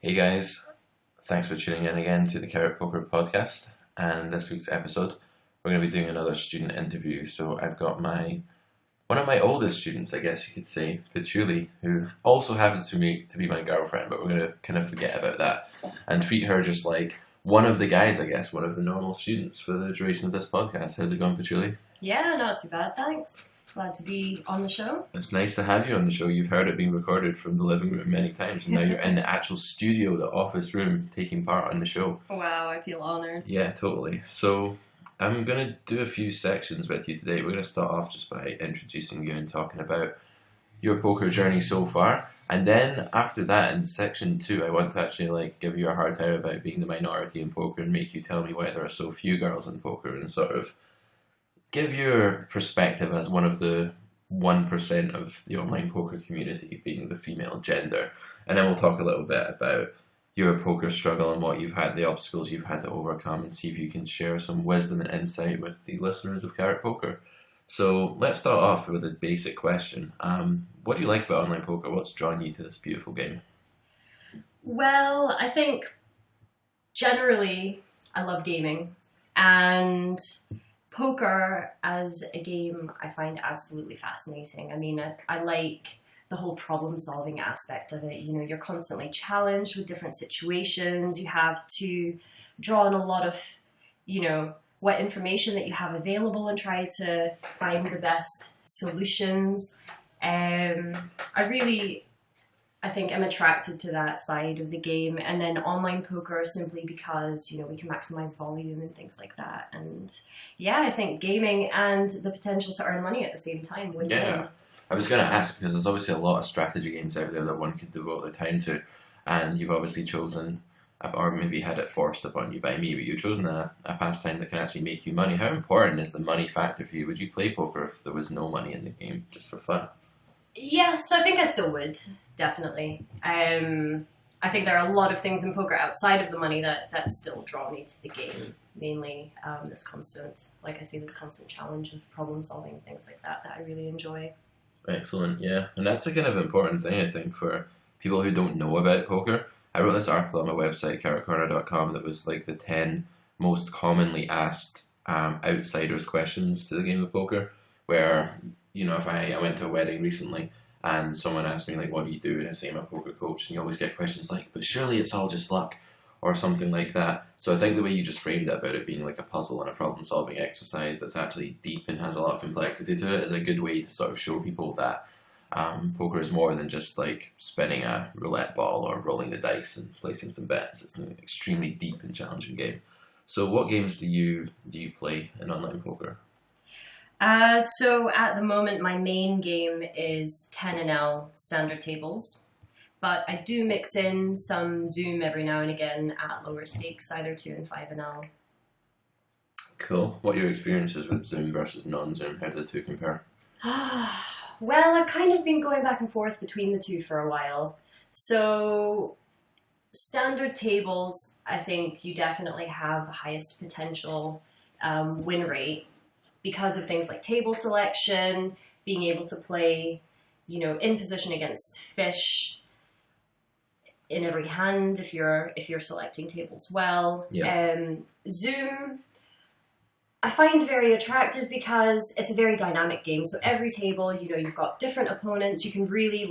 Hey guys, thanks for tuning in again to the Carrot Poker podcast. And this week's episode, we're going to be doing another student interview. So I've got one of my oldest students, I guess you could say, Petulie, who also happens to be my girlfriend, but we're going to kind of forget about that and treat her just like one of the guys, I guess, one of the normal students for the duration of this podcast. How's it going, Petulie? Yeah, not too bad, thanks. Glad to be on the show. It's nice to have you on the show. You've heard it being recorded from the living room many times, and now you're in the actual studio, the office room, taking part on the show. Wow, I feel honoured. Yeah, totally. So I'm going to do a few sections with you today. We're going to start off just by introducing you and talking about your poker journey so far. And then after that, in section 2, I want to actually give you a hard time about being the minority in poker and make you tell me why there are so few girls in poker and sort of give your perspective as one of the 1% of the online poker community, being the female gender. And then we'll talk a little bit about your poker struggle and what you've had, the obstacles you've had to overcome, and see if you can share some wisdom and insight with the listeners of Carrot Poker. So let's start off with a basic question. What do you like about online poker? What's drawn you to this beautiful game? Well, I think generally I love gaming, and poker as a game I find absolutely fascinating. I mean, I like the whole problem-solving aspect of it. You know, you're constantly challenged with different situations. You have to draw on a lot of, what information that you have available and try to find the best solutions. I think I'm attracted to that side of the game, and then online poker simply because, we can maximize volume and things like that. And yeah, I think gaming and the potential to earn money at the same time would Yeah, I was going to ask, because there's obviously a lot of strategy games out there that one could devote their time to, and you've obviously chosen, or maybe had it forced upon you by me, but you've chosen a pastime that can actually make you money. How important is the money factor for you? Would you play poker if there was no money in the game, just for fun? Yes, I think I still would, definitely. I think there are a lot of things in poker outside of the money that still draw me to the game. Mainly this constant challenge of problem solving, things like that I really enjoy. Excellent, yeah. And that's a kind of important thing, I think, for people who don't know about poker. I wrote this article on my website, carrotcorner.com, that was the 10 most commonly asked outsiders questions to the game of poker, where if I went to a wedding recently and someone asked me, what do you do? And I say I'm a poker coach, and you always get questions but surely it's all just luck, or something like that. So I think the way you just framed it about it being like a puzzle and a problem-solving exercise that's actually deep and has a lot of complexity to it is a good way to sort of show people that poker is more than just spinning a roulette ball or rolling the dice and placing some bets. It's an extremely deep and challenging game. So what games do you play in online poker? So at the moment, my main game is 10NL standard tables, but I do mix in some Zoom every now and again at lower stakes, either 2 and 5NL. Cool. What are your experiences with Zoom versus non-Zoom? How do the two compare? Well, I've kind of been going back and forth between the two for a while. So standard tables, I think you definitely have the highest potential win rate, because of things like table selection, being able to play, in position against fish in every hand if you're selecting tables well. Yeah. Zoom, I find very attractive because it's a very dynamic game. So every table, you've got different opponents. You can really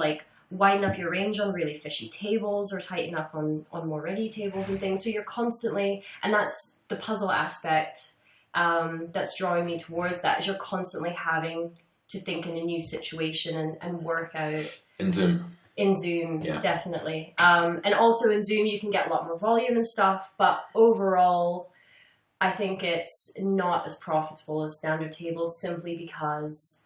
widen up your range on really fishy tables or tighten up on more ready tables and things. So you're constantly, and that's the puzzle aspect that's drawing me towards that, is you're constantly having to think in a new situation and work out. In Zoom, yeah. Definitely. And also in Zoom, you can get a lot more volume and stuff, but overall, I think it's not as profitable as standard tables simply because,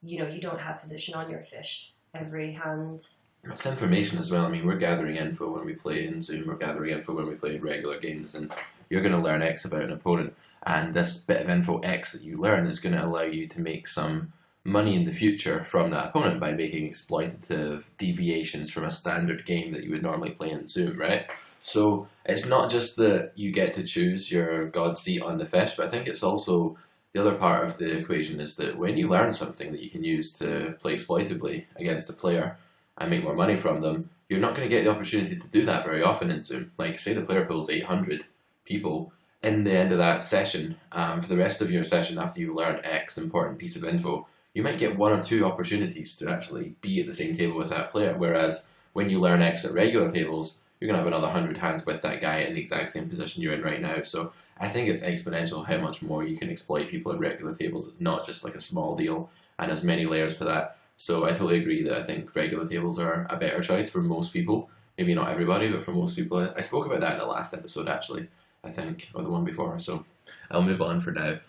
you don't have position on your fish every hand. It's information as well. I mean, we're gathering info when we play in Zoom, we're gathering info when we play in regular games, and you're going to learn X about an opponent. And this bit of info X that you learn is going to allow you to make some money in the future from that opponent by making exploitative deviations from a standard game that you would normally play in Zoom, right? So it's not just that you get to choose your god seat on the fish, but I think it's also the other part of the equation is that when you learn something that you can use to play exploitably against a player and make more money from them, you're not going to get the opportunity to do that very often in Zoom. Like, say the player pulls 800 people in the end of that session, for the rest of your session after you've learned X important piece of info, you might get one or two opportunities to actually be at the same table with that player. Whereas when you learn X at regular tables, you're going to have another 100 hands with that guy in the exact same position you're in right now. So I think it's exponential how much more you can exploit people in regular tables. It's not just like a small deal, and there's many layers to that. So I totally agree that I think regular tables are a better choice for most people. Maybe not everybody, but for most people. I spoke about that in the last episode, actually, I think, or the one before. So I'll move on for now.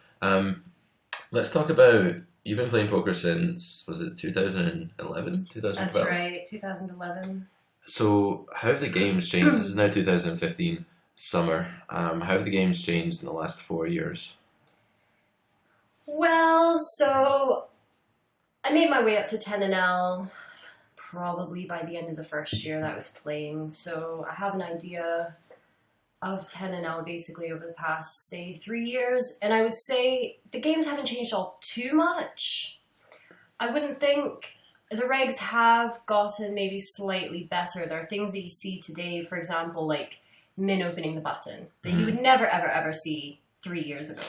Let's talk about, you've been playing poker since, was it 2011? 2012? That's right, 2011. So how have the games changed? This is now 2015 summer. How have the games changed in the last 4 years? Well, so I made my way up to 10NL probably by the end of the first year that I was playing. So I have an idea of 10NL basically over the past, say, 3 years. And I would say the games haven't changed all too much. I wouldn't think. The regs have gotten maybe slightly better. There are things that you see today, for example, like min opening the button, that you would never, ever, ever see 3 years ago.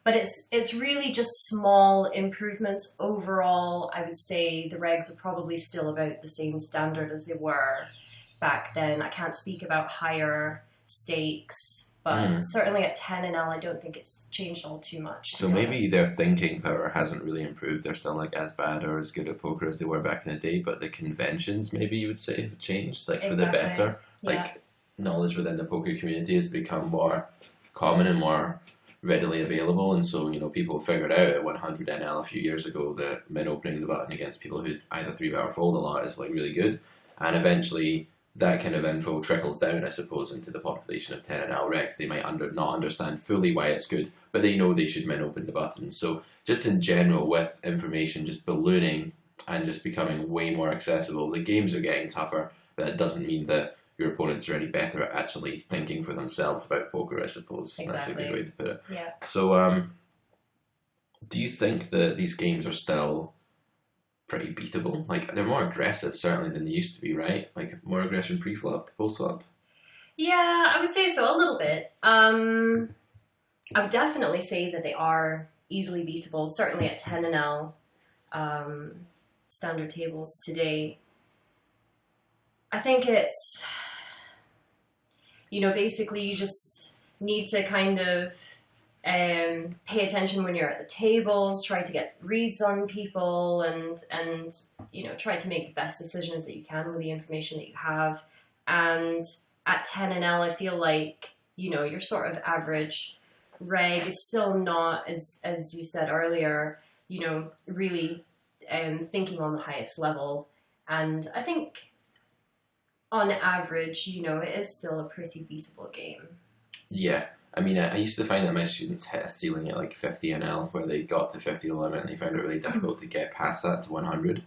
But it's really just small improvements. Overall, I would say the regs are probably still about the same standard as they were back then. I can't speak about higher stakes, but certainly at 10NL, I don't think it's changed all too much. So maybe their thinking power hasn't really improved. They're still like as bad or as good at poker as they were back in the day, but the conventions, maybe you would say, have changed, like for the better. Like knowledge within the poker community has become more common and more readily available, and so, you know, people figured out at 100NL a few years ago that min opening the button against people who either 3-bet or fold a lot is like really good, and eventually that kind of info trickles down, I suppose, into the population of 10NL regs. They might not understand fully why it's good, but they know they should min open the button. So just in general, with information just ballooning and just becoming way more accessible, the games are getting tougher, but it doesn't mean that your opponents are any better at actually thinking for themselves about poker, I suppose. Exactly. That's a good way to put it. Yeah. So do you think that these games are still pretty beatable? Like, they're more aggressive, certainly, than they used to be, right? Like, more aggression pre-flop, post-flop? Yeah, I would say so, a little bit. I would definitely say that they are easily beatable, certainly at 10NL standard tables today. I think it's, you know, basically you just need to kind of pay attention when you're at the tables, try to get reads on people, and you know, try to make the best decisions that you can with the information that you have. And at 10NL, I feel like, you know, your sort of average reg is still not, as you said earlier, you know, really thinking on the highest level. And I think on average, you know, it is still a pretty beatable game. Yeah. I mean, I used to find that my students hit a ceiling at like 50NL, where they got to 50 the limit, and they found it really difficult to get past that to 100,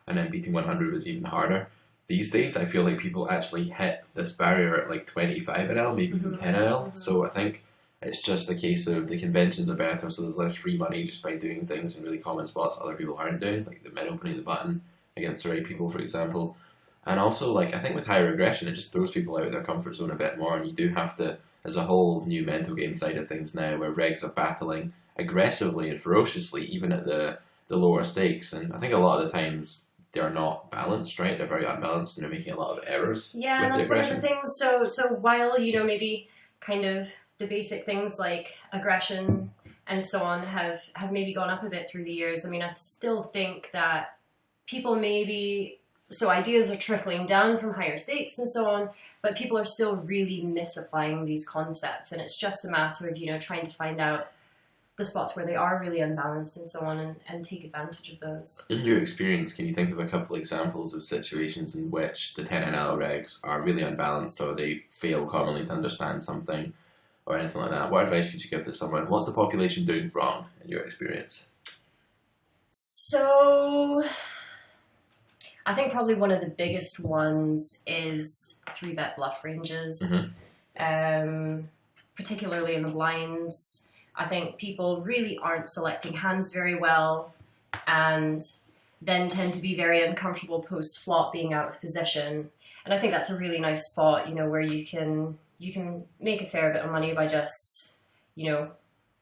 and then beating 100 was even harder. These days, I feel like people actually hit this barrier at like 25NL, maybe even 10NL. So I think it's just a case of the conventions are better, so there's less free money just by doing things in really common spots other people aren't doing, like the min opening the button against the right people, for example. And also, like, I think with higher aggression, it just throws people out of their comfort zone a bit more, and you do have to, there's a whole new mental game side of things now where regs are battling aggressively and ferociously, even at the lower stakes. And I think a lot of the times they're not balanced, right? They're very unbalanced, and they're making a lot of errors. Yeah, that's one of the things. So while, you know, maybe kind of the basic things like aggression and so on have maybe gone up a bit through the years, I mean, I still think that people maybe, so ideas are trickling down from higher stakes and so on, but people are still really misapplying these concepts, and it's just a matter of, you know, trying to find out the spots where they are really unbalanced and so on, and take advantage of those. In your experience, can you think of a couple of examples of situations in which the 10NL regs are really unbalanced, or they fail commonly to understand something, or anything like that? What advice could you give to someone? What's the population doing wrong in your experience? So I think probably one of the biggest ones is 3-bet bluff ranges, particularly in the blinds. I think people really aren't selecting hands very well, and then tend to be very uncomfortable post-flop being out of position. And I think that's a really nice spot, where you can make a fair bit of money by just,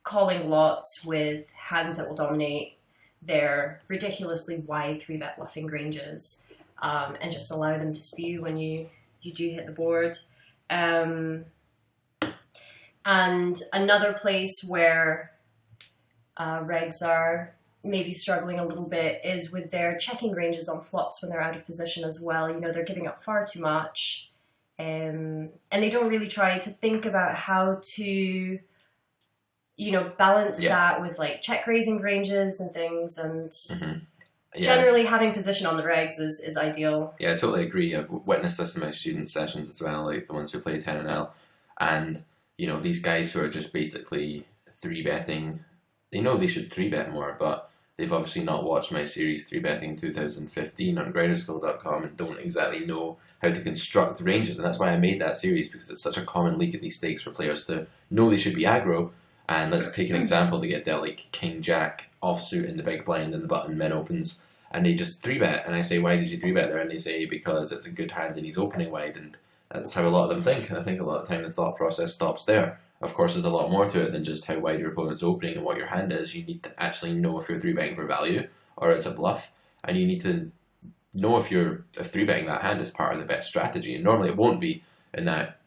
calling lots with hands that will dominate their ridiculously wide 3-bet bluffing ranges, and just allow them to spew when you do hit the board. And another place where regs are maybe struggling a little bit is with their checking ranges on flops when they're out of position as well. They're giving up far too much, and they don't really try to think about how to, balance that with like check raising ranges and things. And generally having position on the regs is ideal. Yeah, I totally agree. I've witnessed this in my student sessions as well, like the ones who play 10NL. And, these guys who are just basically 3-betting, they know they should 3-bet more, but they've obviously not watched my series 3-betting 2015 on grinderschool.com and don't exactly know how to construct ranges. And that's why I made that series, because it's such a common leak at these stakes for players to know they should be aggro. And let's take an example. They get dealt like King Jack offsuit in the big blind and the button min opens, and they just 3-bet. And I say, why did you 3-bet there? And they say, because it's a good hand and he's opening wide. And that's how a lot of them think. And I think a lot of the time the thought process stops there. Of course, there's a lot more to it than just how wide your opponent's opening and what your hand is. You need to actually know if you're 3-betting for value or it's a bluff. And you need to know if 3-betting that hand is part of the best strategy. And normally it won't be in that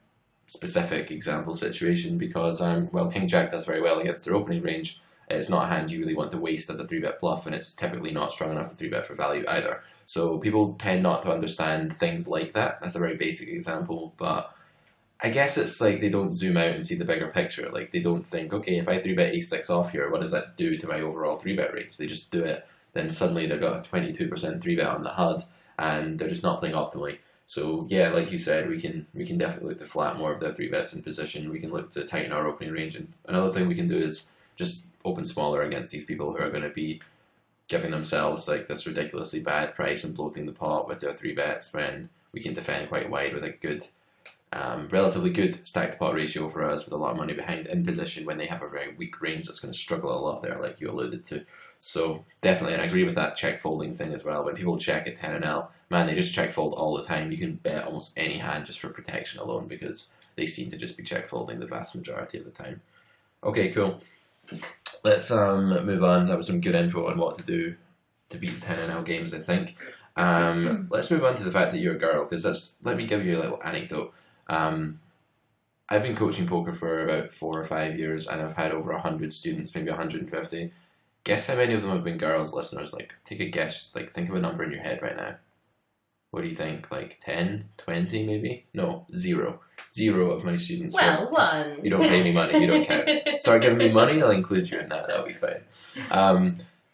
specific example situation, because King Jack does very well against their opening range. It's not a hand you really want to waste as a 3-bet bluff, and it's typically not strong enough to 3-bet for value either. So people tend not to understand things like that. That's a very basic example, but I guess it's like they don't zoom out and see the bigger picture. Like they don't think, okay, if I 3-bet ace-6 off here, what does that do to my overall 3-bet range? They just do it, then suddenly they've got a 22% 3-bet on the HUD, and they're just not playing optimally. So yeah, like you said, we can definitely look to flat more of their 3-bets in position. We can look to tighten our opening range, and another thing we can do is just open smaller against these people who are going to be giving themselves like this ridiculously bad price and bloating the pot with their 3-bets, when we can defend quite wide with a good, relatively good stacked pot ratio for us, with a lot of money behind in position when they have a very weak range that's going to struggle a lot there, like you alluded to. So definitely, and I agree with that check folding thing as well. When people check at 10NL, man, they just check fold all the time. You can bet almost any hand just for protection alone, because they seem to just be check folding the vast majority of the time. Okay, cool. Let's move on. That was some good info on what to do to beat 10NL games, I think. Let's move on to the fact that you're a girl, because let me give you a little anecdote. I've been coaching poker for about 4 or 5 years, and I've had over 100 students, maybe 150. Guess how many of them have been girls, listeners? Like, take a guess. Like, think of a number in your head right now. What do you think? Like 10, 20 maybe? No, 0. 0 of my students. Well, 1. You don't pay me money, you don't count. Start giving me money, I'll include you in that, that'll be fine.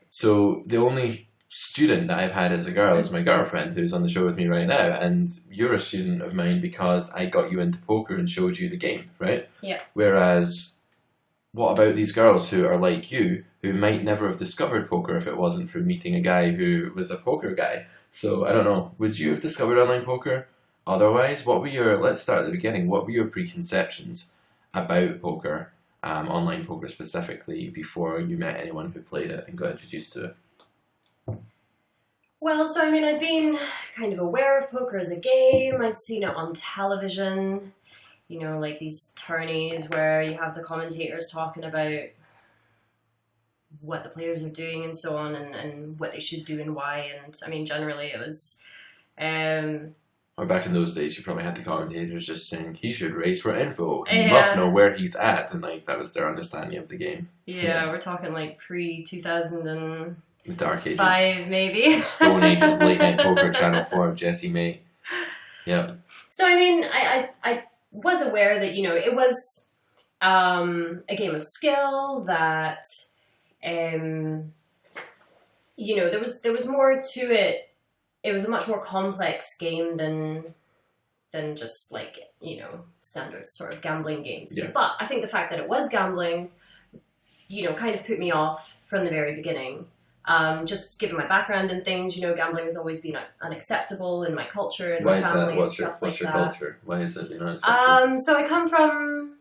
So the only student that I've had as a girl is my girlfriend, who's on the show with me right now, and you're a student of mine because I got you into poker and showed you the game, right? Yeah. Whereas, what about these girls who are like you, who might never have discovered poker if it wasn't for meeting a guy who was a poker guy? So, I don't know, would you have discovered online poker otherwise? Let's start at the beginning, what were your preconceptions about poker, online poker specifically, before you met anyone who played it and got introduced to it? Well, so I'd been kind of aware of poker as a game. I'd seen it on television, like these tourneys where you have the commentators talking about what the players are doing and so on, and what they should do and why. And generally it was... Or back in those days, you probably had the commentators just saying, he should race for info. He must know where he's at. And that was their understanding of the game. Yeah, we're talking like pre-2000 and... The Dark Ages. 5, maybe. Stone Ages, Late Night Poker, Channel 4, Jesse May. Yep. So, I was aware that, it was a game of skill, that, there was more to it. It was a much more complex game than just standard sort of gambling games. Yeah. But I think the fact that it was gambling, kind of put me off from the very beginning. Just given my background and things, gambling has always been unacceptable in my culture and my family and stuff like that. What's your culture? Why is it unacceptable? So I come from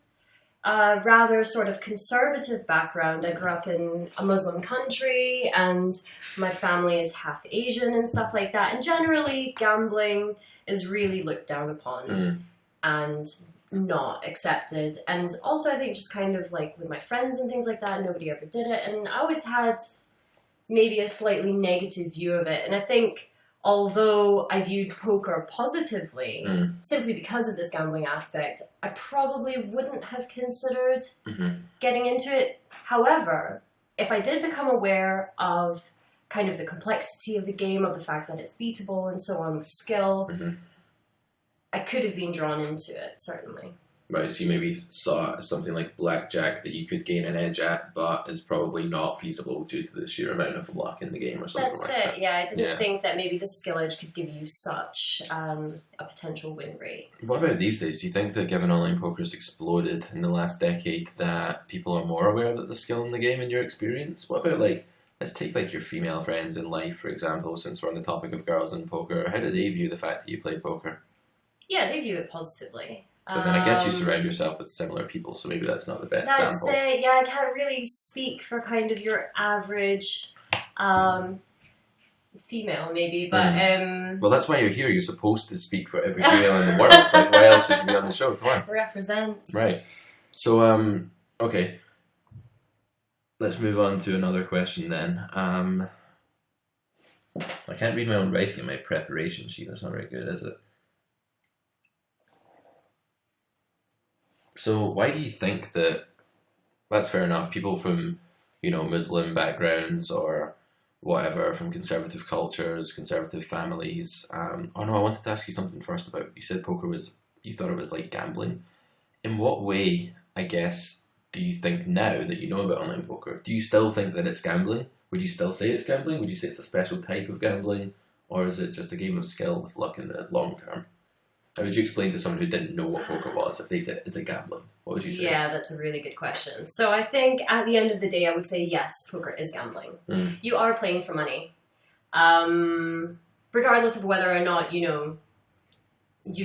a rather sort of conservative background. I grew up in a Muslim country and my family is half Asian and stuff like that. And generally, gambling is really looked down upon and not accepted. And also, I think just kind of like with my friends and things like that, nobody ever did it. And I always had maybe a slightly negative view of it. And I think although I viewed poker positively, simply because of this gambling aspect, I probably wouldn't have considered getting into it. However, if I did become aware of kind of the complexity of the game, of the fact that it's beatable and so on with skill, I could have been drawn into it, certainly. Right, so you maybe saw something like blackjack that you could gain an edge at, but is probably not feasible due to the sheer amount of luck in the game or something That's like it, that. yeah. I didn't think that maybe the skill edge could give you such a potential win rate. What about these days? Do you think that given online poker has exploded in the last decade that people are more aware that the skill in the game in your experience? What about, like, let's take like your female friends in life, for example, since we're on the topic of girls in poker. How do they view the fact that you play poker? Yeah, they view it positively. But then I guess you surround yourself with similar people, so maybe that's not the best sample. That's it. Yeah, I can't really speak for kind of your average female, maybe, but well, that's why you're here. You're supposed to speak for every female in the world. Like, why else would you be on the show? Come on. Represent. Right. So, okay. Let's move on to another question then. I can't read my own writing in my preparation sheet. That's not very good, is it? So why do you think that, that's fair enough, people from, Muslim backgrounds or whatever, from conservative cultures, conservative families, I wanted to ask you something first about, you said poker you thought it was like gambling. In what way, I guess, do you think now that you know about online poker, do you still think that it's gambling? Would you still say it's gambling? Would you say it's a special type of gambling? Or is it just a game of skill with luck in the long term? How would you explain to someone who didn't know what poker was if they said, is it gambling? What would you say? Yeah, that's a really good question. So I think at the end of the day, I would say yes, poker is gambling. You are playing for money. Regardless of whether or not, you've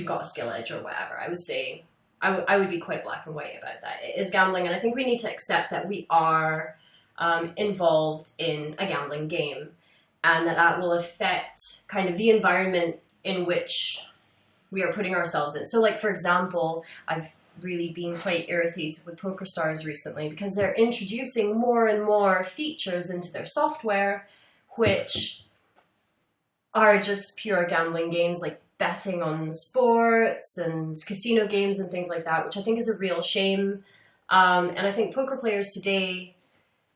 got a skill edge or whatever, I would say, I would be quite black and white about that. It is gambling, and I think we need to accept that we are involved in a gambling game, and that will affect kind of the environment in which we are putting ourselves in. So, like, for example, I've really been quite irritated with PokerStars recently because they're introducing more and more features into their software which are just pure gambling games, like betting on sports and casino games and things like that, which I think is a real shame. And I think poker players today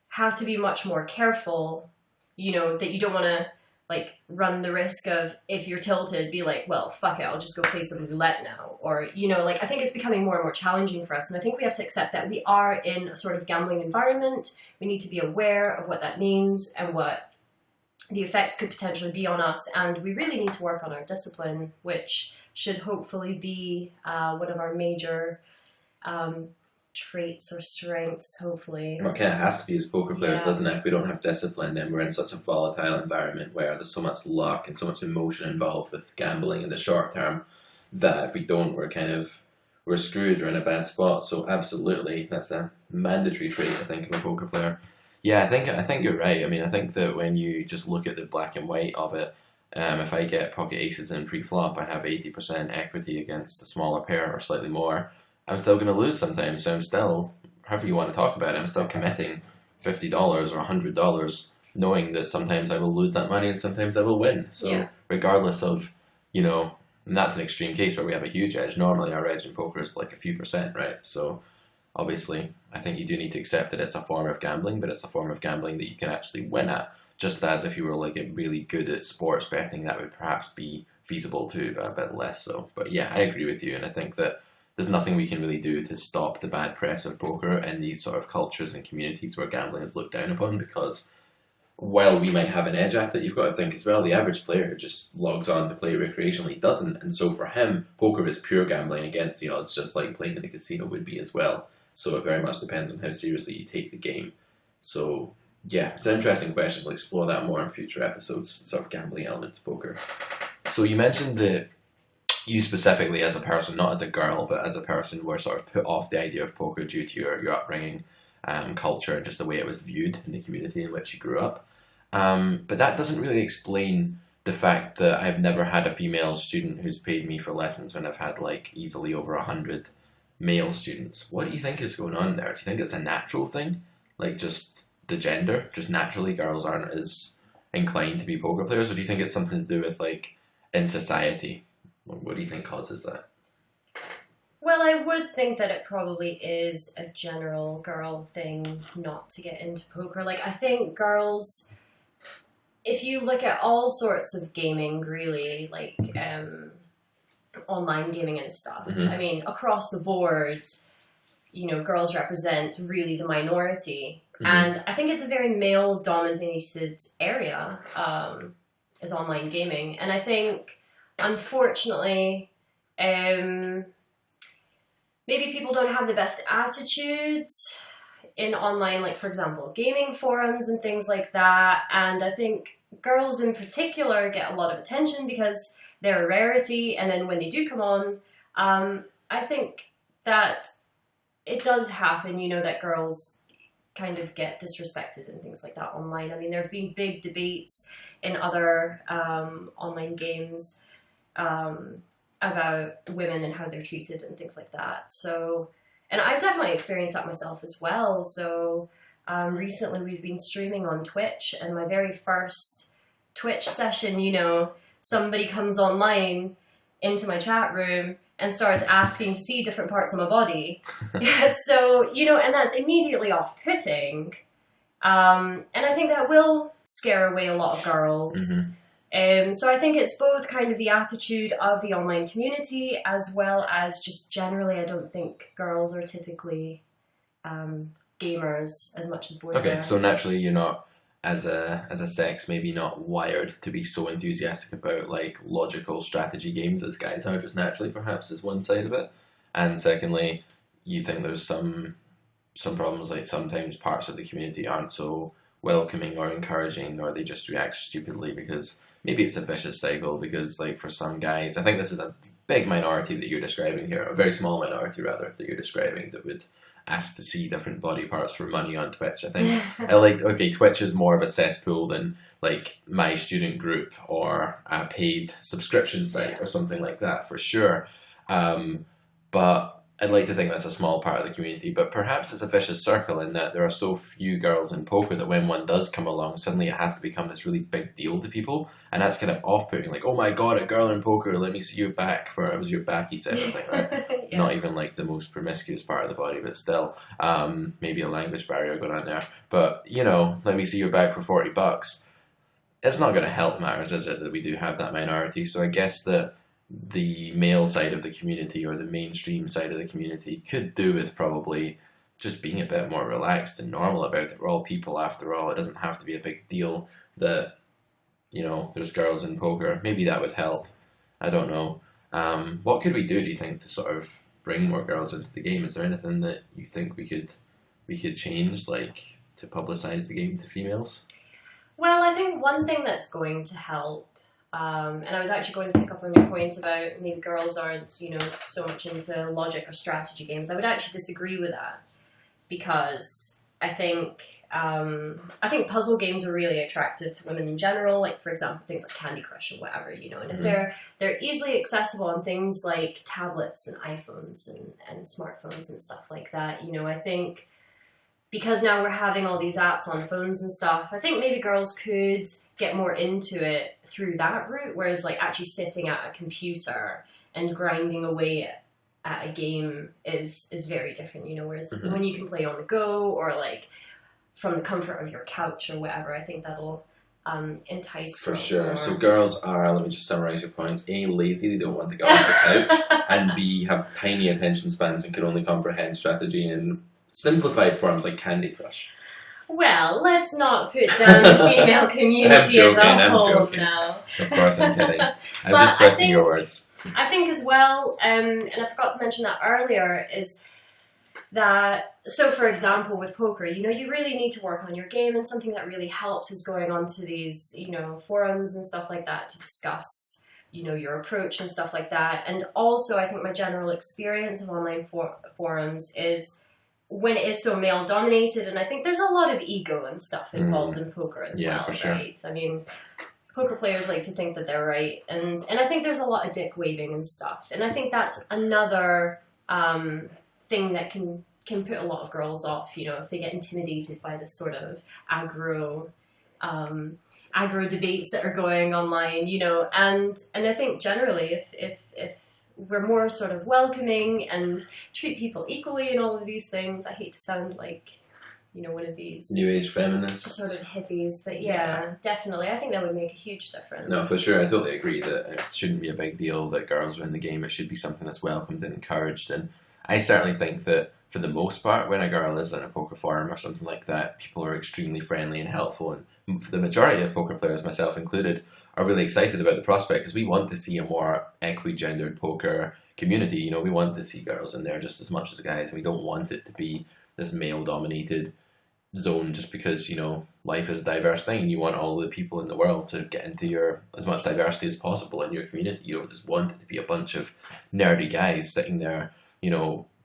have to be much more careful, that you don't want to run the risk of, if you're tilted, be like, well, fuck it, I'll just go play some roulette now. Or, I think it's becoming more and more challenging for us. And I think we have to accept that we are in a sort of gambling environment. We need to be aware of what that means and what the effects could potentially be on us. And we really need to work on our discipline, which should hopefully be one of our major traits or strengths, hopefully. Well, it kind of has to be as poker players, doesn't it? If we don't have discipline, then we're in such a volatile environment where there's so much luck and so much emotion involved with gambling in the short term that if we don't, we're screwed, we're in a bad spot. So absolutely, that's a mandatory trait, I think, of a poker player. Yeah, I think you're right. I mean, I think that when you just look at the black and white of it, if I get pocket aces in pre-flop, I have 80% equity against a smaller pair or slightly more. I'm still going to lose sometimes, so I'm still, however you want to talk about it, I'm still committing $50 or $100, knowing that sometimes I will lose that money and sometimes I will win. So regardless of, and that's an extreme case where we have a huge edge. Normally our edge in poker is like a few percent, right? So obviously I think you do need to accept that it's a form of gambling, but it's a form of gambling that you can actually win at. Just as if you were really good at sports betting, that would perhaps be feasible too, but a bit less so. But yeah, I agree with you, and I think that there's nothing we can really do to stop the bad press of poker in these sort of cultures and communities where gambling is looked down upon, because while we might have an edge at it, you've got to think as well, the average player who just logs on to play recreationally doesn't, and so for him, poker is pure gambling against the odds, just like playing in a casino would be as well. So it very much depends on how seriously you take the game. So yeah, it's an interesting question. We'll explore that more in future episodes, the sort of gambling element to poker. So you mentioned that you specifically as a person, not as a girl, but as a person, were sort of put off the idea of poker due to your upbringing, culture, and just the way it was viewed in the community in which you grew up. But that doesn't really explain the fact that I've never had a female student who's paid me for lessons when I've had like easily over 100 male students. What do you think is going on there? Do you think it's a natural thing? Like just the gender? Just naturally girls aren't as inclined to be poker players? Or do you think it's something to do with like in society? What do you think causes that? Well, I would think that it probably is a general girl thing not to get into poker. Like, I think girls, if you look at all sorts of gaming, really, like online gaming and stuff, I mean, across the board, you know, girls represent really the minority. And I think it's a very male-dominated area, is online gaming. And I think, unfortunately, maybe people don't have the best attitudes in online, like, for example, gaming forums and things like that. And I think girls in particular get a lot of attention because they're a rarity. And then when they do come on, I think that it does happen, you know, that girls kind of get disrespected and things like that online. I mean, there have been big debates in other online games about women and how they're treated and things like that. So, and I've definitely experienced that myself as well. So recently we've been streaming on Twitch, and my very first Twitch session, you know, somebody comes online into my chat room and starts asking to see different parts of my body. So, you know, and that's immediately off-putting. And I think that will scare away a lot of girls. So I think it's both kind of the attitude of the online community as well as just generally, I don't think girls are typically gamers as much as boys are. Okay, so naturally you're not, as a sex, maybe not wired to be so enthusiastic about like logical strategy games as guys are, just naturally perhaps is one side of it. And secondly, you think there's some problems, like sometimes parts of the community aren't so welcoming or encouraging, or they just react stupidly because maybe it's a vicious cycle, because like for some guys, I think this is a big minority that you're describing here, a very small minority rather, that you're describing, that would ask to see different body parts for money on Twitch. I think okay, Twitch is more of a cesspool than like my student group or a paid subscription site or something like that, for sure. But I'd like to think that's a small part of the community, but perhaps it's a vicious circle in that there are so few girls in poker that when one does come along, suddenly it has to become this really big deal to people, and that's kind of off-putting, like, oh my god, a girl in poker, let me see your back, for it was your back, he said, I think, right? Yeah. Not even like the most promiscuous part of the body, but still, maybe a language barrier going on there, but, you know, let me see your back for $40. It's not going to help matters, is it, that we do have that minority? So I guess that the male side of the community, or the mainstream side of the community, could do with probably just being a bit more relaxed and normal about it. We're all people after all. It doesn't have to be a big deal that, you know, there's girls in poker. Maybe that would help. I don't know. What could we do you think, to sort of bring more girls into the game? Is there anything that you think we could change, like to publicize the game to females? Well, I think one thing that's going to help, and I was actually going to pick up on your point about maybe girls aren't, you know, so much into logic or strategy games. I would actually disagree with that, because I think puzzle games are really attractive to women in general. Like, for example, things like Candy Crush or whatever, you know. And if they're easily accessible on things like tablets and iPhones and smartphones and stuff like that, you know, I think, because now we're having all these apps on phones and stuff, I think maybe girls could get more into it through that route, whereas like actually sitting at a computer and grinding away at a game is very different, you know, whereas when you can play on the go or like from the comfort of your couch or whatever, I think that'll entice for girls sure more. So girls are, let me just summarize your points: A, lazy, they don't want to get off the couch, and B, have tiny attention spans and can only comprehend strategy in simplified forms like Candy Crush. Well, let's not put down the female community as a whole now. Of course, I'm kidding. I'm just twisting your words. I think as well, and I forgot to mention that earlier, is that, so for example, with poker, you know, you really need to work on your game, and something that really helps is going onto these, you know, forums and stuff like that to discuss your approach and stuff like that. And also, I think my general experience of online forums is when it is so male dominated, and I think there's a lot of ego and stuff involved in poker as well, for sure. right? I mean, poker players like to think that they're right, and I think there's a lot of dick waving and stuff, and I think that's another thing that can put a lot of girls off, if they get intimidated by this sort of aggro debates that are going online, and I think generally if we're more sort of welcoming and treat people equally and all of these things, I hate to sound like, one of these new age feminists, sort of hippies, but yeah, definitely, I think that would make a huge difference. No, for sure, I totally agree that it shouldn't be a big deal that girls are in the game. It should be something that's welcomed and encouraged, and I certainly think that for the most part, when a girl is in a poker forum or something like that, people are extremely friendly and helpful, and for the majority of poker players, myself included, are really excited about the prospect, because we want to see a more equi-gendered poker community. We want to see girls in there just as much as guys, and we don't want it to be this male-dominated zone just because, life is a diverse thing, and you want all the people in the world to get into as much diversity as possible in your community. You don't just want it to be a bunch of nerdy guys sitting there,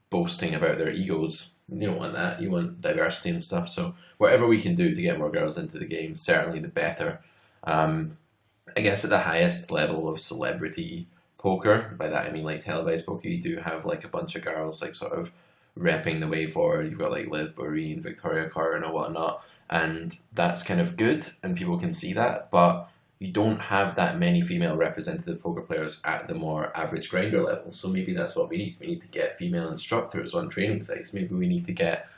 boasting about their egos. You don't want that. You want diversity and stuff. So whatever we can do to get more girls into the game, certainly the better. I guess at the highest level of celebrity poker, by that I mean like televised poker, you do have like a bunch of girls like sort of repping the way forward. You've got like Liv Bourrine, Victoria Curran or whatnot, and that's kind of good and people can see that, but you don't have that many female representative poker players at the more average grinder level. So maybe that's what we need. We need to get female instructors on training sites. Maybe we need to get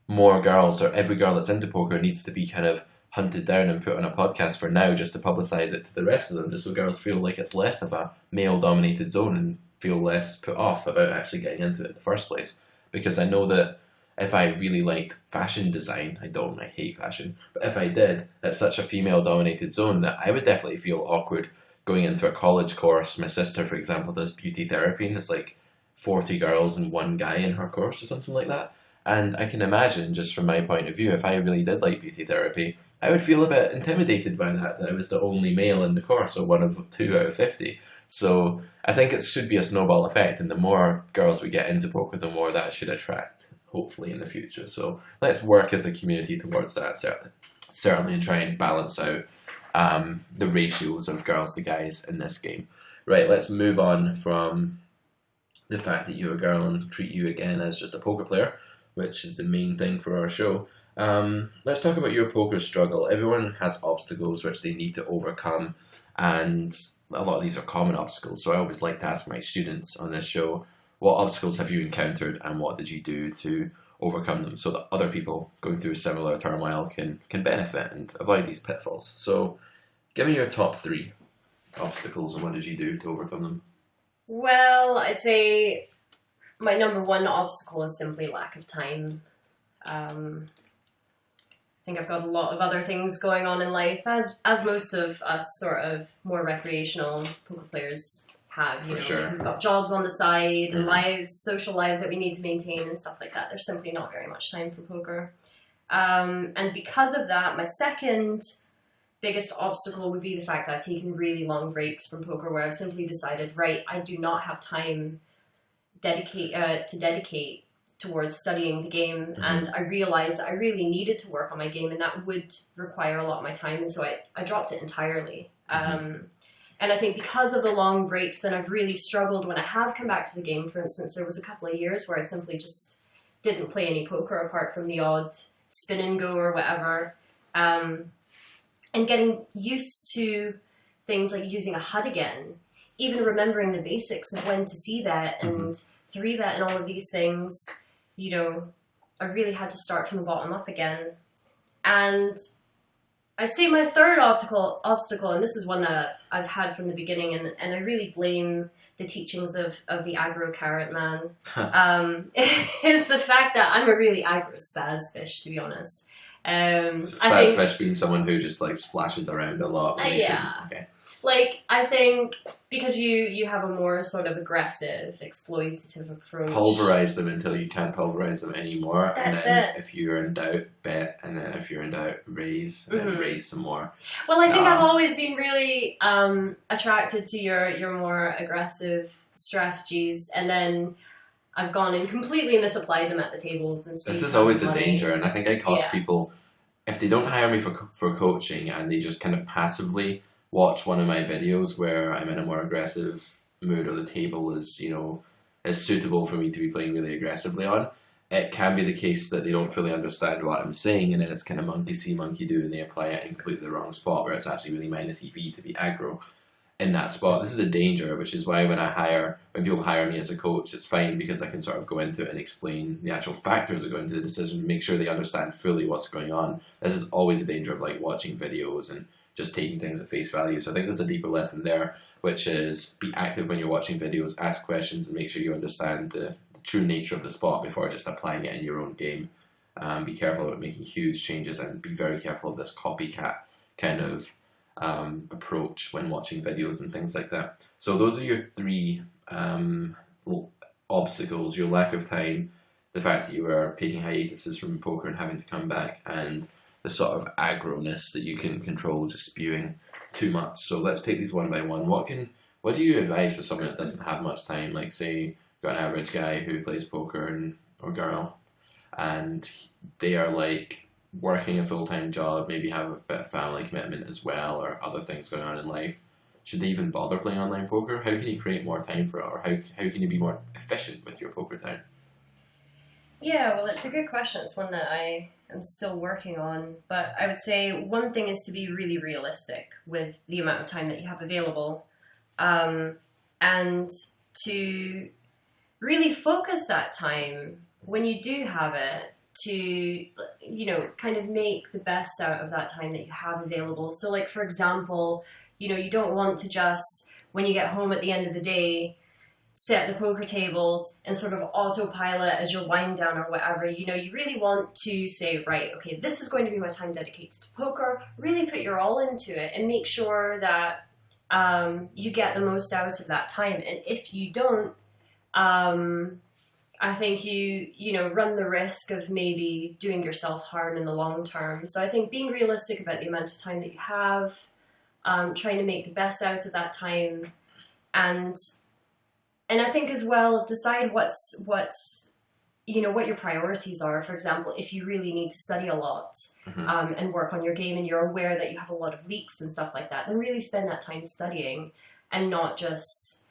more girls, or every girl that's into poker needs to be kind of hunted down and put on a podcast for now, just to publicise it to the rest of them, just so girls feel like it's less of a male-dominated zone and feel less put off about actually getting into it in the first place. Because I know that if I really liked fashion design, I hate fashion, but if I did, it's such a female-dominated zone that I would definitely feel awkward going into a college course. My sister, for example, does beauty therapy, and there's like 40 girls and one guy in her course or something like that. And I can imagine, just from my point of view, if I really did like beauty therapy, I would feel a bit intimidated by that I was the only male in the course, or one of 2 out of 50. So I think it should be a snowball effect, and the more girls we get into poker, the more that should attract, hopefully, in the future. So let's work as a community towards that, certainly, and try and balance out the ratios of girls to guys in this game. Right, let's move on from the fact that you're a girl and treat you again as just a poker player, which is the main thing for our show. Let's talk about your poker struggle. Everyone has obstacles which they need to overcome, and a lot of these are common obstacles. So I always like to ask my students on this show, what obstacles have you encountered and what did you do to overcome them, so that other people going through similar turmoil can benefit and avoid these pitfalls. So give me your top 3 obstacles and what did you do to overcome them? Well, I'd say my number 1 obstacle is simply lack of time. I think I've got a lot of other things going on in life, as most of us sort of more recreational poker players have. Sure. We've got jobs on the side and lives, social lives that we need to maintain and stuff like that. There's simply not very much time for poker. And because of that, my second biggest obstacle would be the fact that I've taken really long breaks from poker, where I've simply decided, right, I do not have time to dedicate towards studying the game, and I realized that I really needed to work on my game, and that would require a lot of my time, and so I dropped it entirely. And I think because of the long breaks, then I've really struggled when I have come back to the game. For instance, there was a couple of years where I simply just didn't play any poker apart from the odd spin and go or whatever. And getting used to things like using a HUD again, even remembering the basics of when to C-bet and 3-bet and all of these things, I really had to start from the bottom up again. And I'd say my third obstacle, and this is one that I've had from the beginning, and I really blame the teachings of the aggro carrot man, is the fact that I'm a really aggro spaz fish, to be honest. Spaz fish being someone who just like splashes around a lot. Yeah. Okay. Like, I think because you have a more sort of aggressive, exploitative approach. Pulverize them until you can't pulverize them anymore. That's and then it. if you're in doubt, bet. And then if you're in doubt, raise. And then raise some more. Well, I think I've always been really attracted to your more aggressive strategies. And then I've gone and completely misapplied them at the tables. And this is always the danger. And I think I cost people, if they don't hire me for coaching and they just kind of passively watch one of my videos where I'm in a more aggressive mood or the table is, is suitable for me to be playing really aggressively on, it can be the case that they don't fully understand what I'm saying, and then it's kind of monkey see, monkey do, and they apply it in completely the wrong spot where it's actually really minus EV to be aggro in that spot. This is a danger, which is why when people hire me as a coach, it's fine because I can sort of go into it and explain the actual factors that go into the decision, make sure they understand fully what's going on. This is always the danger of like watching videos and just taking things at face value. So I think there's a deeper lesson there, which is be active when you're watching videos, ask questions, and make sure you understand the true nature of the spot before just applying it in your own game. Be careful about making huge changes and be very careful of this copycat kind of approach when watching videos and things like that. So those are your three obstacles: your lack of time, the fact that you are taking hiatuses from poker and having to come back, and the sort of aggro-ness that you can control, just spewing too much. So let's take these one by one. What do you advise for someone that doesn't have much time? Like, say, got an average guy who plays poker or girl, and they are like working a full-time job, maybe have a bit of family commitment as well, or other things going on in life. Should they even bother playing online poker? How can you create more time for it, or how can you be more efficient with your poker time? Yeah, well, it's a good question. It's one that I am still working on. But I would say one thing is to be really realistic with the amount of time that you have available, and to really focus that time when you do have it to, kind of make the best out of that time that you have available. So, like, for example, you don't want to just, when you get home at the end of the day, set the poker tables and sort of autopilot as your wind down or whatever. You really want to say, right, okay, this is going to be my time dedicated to poker. Really put your all into it and make sure that you get the most out of that time. And if you don't, I think you run the risk of maybe doing yourself harm in the long term. So I think being realistic about the amount of time that you have, trying to make the best out of that time, and I think as well, decide what's what your priorities are. For example, if you really need to study a lot and work on your game, and you're aware that you have a lot of leaks and stuff like that, then really spend that time studying and not just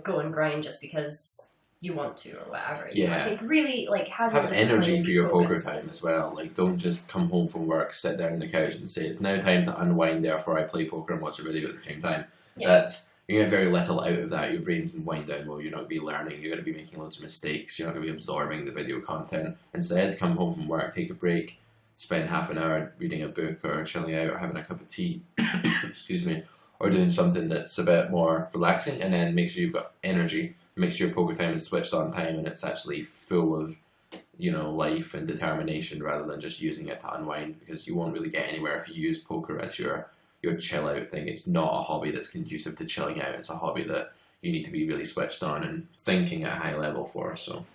go and grind just because you want to or whatever. I think really have energy for your poker time as well. Like, don't just come home from work, sit down on the couch and say it's now time to unwind, therefore I play poker and watch a video at the same time. You get very little out of that. Your brain's in wind down mode. You're not going to be learning. You're going to be making loads of mistakes. You're not going to be absorbing the video content. Instead, come home from work, take a break, spend half an hour reading a book or chilling out or having a cup of tea, excuse me, or doing something that's a bit more relaxing, and then make sure you've got energy. Make sure your poker time is switched on time and it's actually full of life and determination rather than just using it to unwind, because you won't really get anywhere if you use poker as your chill out thing. It's not a hobby that's conducive to chilling out. It's a hobby that you need to be really switched on and thinking at a high level for. So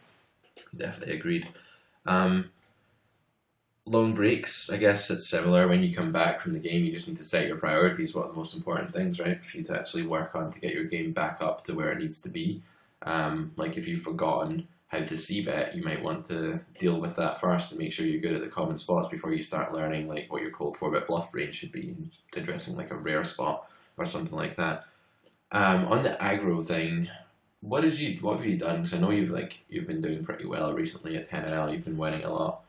definitely agreed. Long breaks, I guess it's similar. When you come back from the game, you just need to set your priorities. What are the most important things, right, for you to actually work on to get your game back up to where it needs to be. Like, if you've forgotten how to c-bet, you might want to deal with that first and make sure you're good at the common spots before you start learning like what your cold 4-bit bluff range should be, addressing like a rare spot or something like that. On the aggro thing, what have you done? Because I know you've been doing pretty well recently at 10NL. You've been winning a lot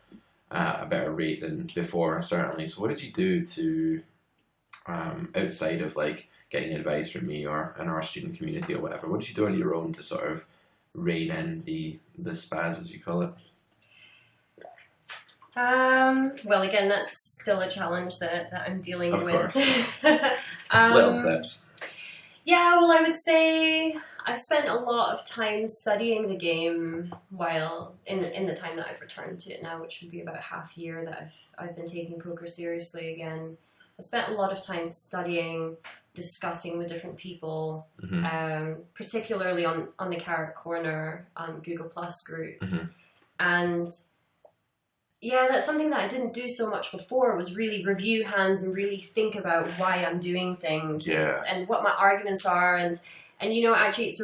at a better rate than before, certainly. So what did you do to outside of like getting advice from me or in our student community or whatever? What did you do on your own to sort of rein in the spaz, as you call it? Well, again, that's still a challenge that I'm dealing with. Of course. Little steps. Yeah, well, I would say I've spent a lot of time studying the game while in the time that I've returned to it now, which would be about half a year that I've been taking poker seriously again. I spent a lot of time studying discussing with different people, Mm-hmm. particularly on the Carrot Corner Google Plus group. Mm-hmm. And yeah, that's something that I didn't do so much before, was really review hands and really think about why I'm doing things, Yeah. and what my arguments are. And you know, actually it's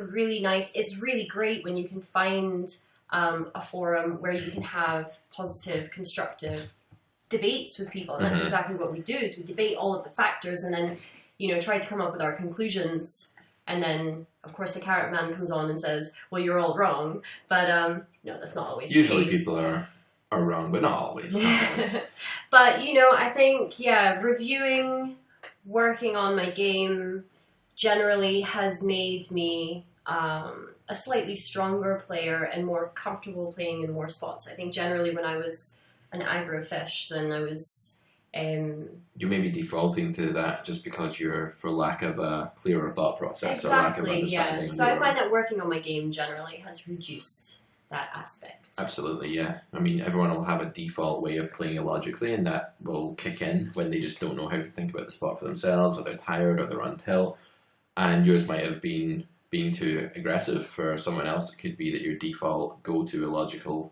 really great when you can find a forum where you can have positive, constructive debates with people. And that's exactly what we do, is we debate all of the factors and then, you know, try to come up with our conclusions. And then, of course, the Carrot Man comes on and says, well, you're all wrong. But no, that's not always Usually the case. people are wrong, but not always. Not always. But, you know, I think, yeah, reviewing, working on my game generally has made me a slightly stronger player and more comfortable playing in more spots. I think generally when I was an aggro fish, then I was... you may be defaulting to that just because you're, for lack of a clearer thought process or lack of understanding. Yeah. So I find that working on my game generally has reduced that aspect. Absolutely, yeah. I mean, everyone will have a default way of playing illogically, and that will kick in when they just don't know how to think about the spot for themselves, or they're tired, or they're on tilt. And yours might have been being too aggressive. For someone else, it could be that your default go-to illogical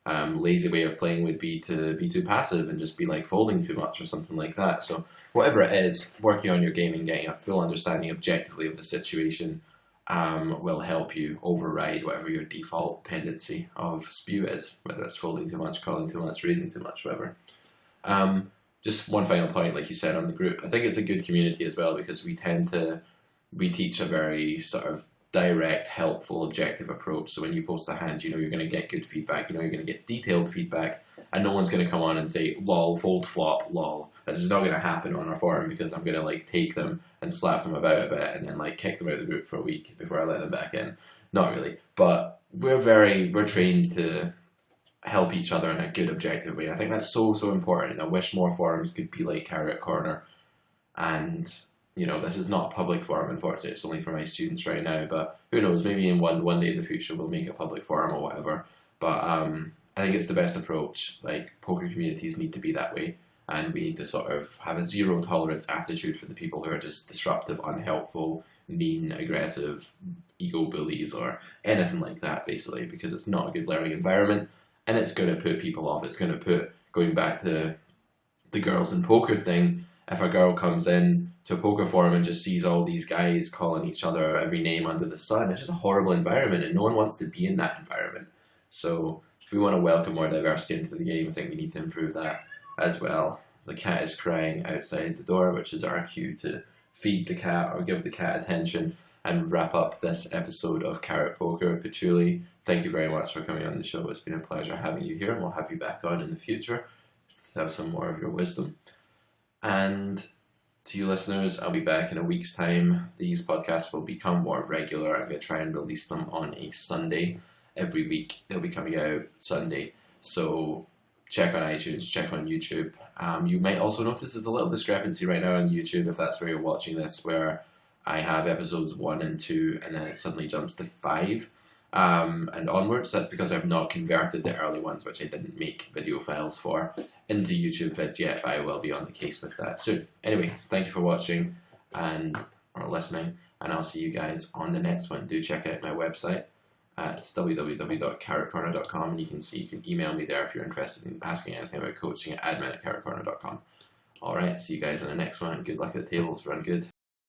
lazy way of playing would be to be too passive and just be like folding too much or something like that. So whatever it is, working on your game and getting a full understanding objectively of the situation will help you override whatever your default tendency of spew is, whether it's folding too much, calling too much, raising too much, whatever. Just one final point, like you said, on the group. I think it's a good community as well, because we teach a very sort of direct, helpful, objective approach. So when you post a hand, you know you're going to get good feedback, you know you're going to get detailed feedback, and no one's going to come on and say, lol, fold flop, lol. This is not going to happen on our forum, because I'm going to like take them and slap them about a bit and then like kick them out of the group for a week before I let them back in. Not really. But we're trained to help each other in a good, objective way. I think that's so important. I wish more forums could be like Carrot Corner. And you know, this is not a public forum, unfortunately. It's only for my students right now, but who knows, maybe in one day in the future we'll make a public forum or whatever. But I think it's the best approach. Like, poker communities need to be that way, and we need to sort of have a zero tolerance attitude for the people who are just disruptive, unhelpful, mean, aggressive, ego bullies or anything like that, basically, because it's not a good learning environment, and it's going to put people off. It's going to put, going back to the girls in poker thing, if a girl comes in to a poker forum and just sees all these guys calling each other every name under the sun, it's just a horrible environment, and no one wants to be in that environment. So if we want to welcome more diversity into the game, I think we need to improve that as well. The cat is crying outside the door, which is our cue to feed the cat or give the cat attention and wrap up this episode of Carrot Poker. Petulie, thank you very much for coming on the show. It's been a pleasure having you here, and we'll have you back on in the future to have some more of your wisdom. And to you listeners, I'll be back in a week's time. These podcasts will become more regular. I'm going to try and release them on a Sunday every week. They'll be coming out Sunday. So check on iTunes, check on YouTube. You might also notice there's a little discrepancy right now on YouTube, if that's where you're watching this, where I have episodes 1 and 2 and then it suddenly jumps to 5 and onwards. That's because I've not converted the early ones, which I didn't make video files for, into YouTube vids yet, but I will be on the case with that soon. Anyway, thank you for watching or listening, and I'll see you guys on the next one. Do check out my website at www.carrotcorner.com, and you can email me there if you're interested in asking anything about coaching at admin@carrotcorner.com. Alright, see you guys in the next one. Good luck at the tables. Run good.